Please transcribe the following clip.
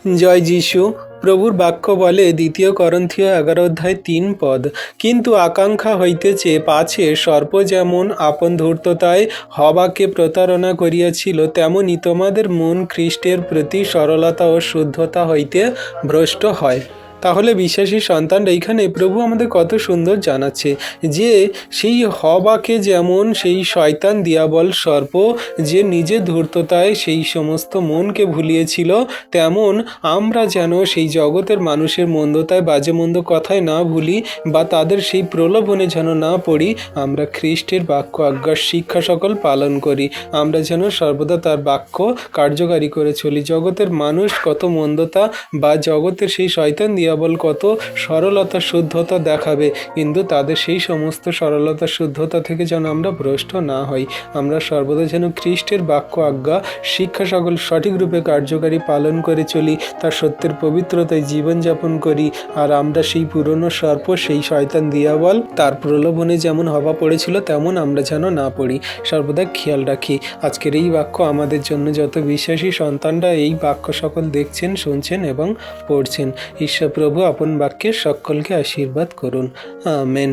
জয় যিশু। প্রভুর বাক্য বলে ২ করন্থীয় ১১:৩ কিন্তু আকাঙ্ক্ষা হইতেছে পাছে সর্প যেমন আপন ধূর্ততায় হবাকে প্রতারণা করিয়াছিল, তেমনি তোমাদের মন খ্রিস্টের প্রতি সরলতা ও শুদ্ধতা হইতে ভ্রষ্ট হয়। তাহলে বিশ্বাসী সন্তান, এইখানে প্রভু আমাদের কত সুন্দর জানাচ্ছে যে সেই হবাকে যেমন সেই শয়তান দিয়াবল সর্প যে নিজের ধূর্ততায় সেই সমস্ত মনকে ভুলিয়েছিল, তেমন আমরা যেন সেই জগতের মানুষের মন্দতায় বাজে মন্দ কথায় না ভুলি বা তাদের সেই প্রলোভনে যেন না পড়ি। আমরা খ্রিস্টের বাক্য আজ্ঞার শিক্ষা সকল পালন করি। আমরা যেন সর্বদা তার বাক্য কার্যকারী করে চলি। জগতের মানুষ কত মন্দতা বা জগতের সেই শয়তান দিয়াবল কত সরলতা শুদ্ধতা দেখাবে, কিন্তু তাদের সেই সমস্ত সরলতা শুদ্ধতা থেকে যেন আমরা ভ্রষ্ট না হই। আমরা সর্বদা যেন খ্রিস্টের বাক্য আজ্ঞা শিক্ষা সকল সঠিক রূপে কার্যকারী পালন করে চলি, তার সত্যের পবিত্রতায় জীবনযাপন করি। আর আমরা সেই পুরনো সর্প সেই শয়তান দিয়াবল তার প্রলোভনে যেমন হবা পড়েছিল তেমন আমরা যেন না পড়ি, সর্বদা খেয়াল রাখি। আজকের এই বাক্য আমাদের জন্য যত বিশ্বাসী সন্তানরা এই বাক্য সকল দেখছেন, শুনছেন এবং পড়ছেন, ঈশ্বর প্রভু আপন বাক্যে সকলকে আশীর্বাদ করুন। আমেন।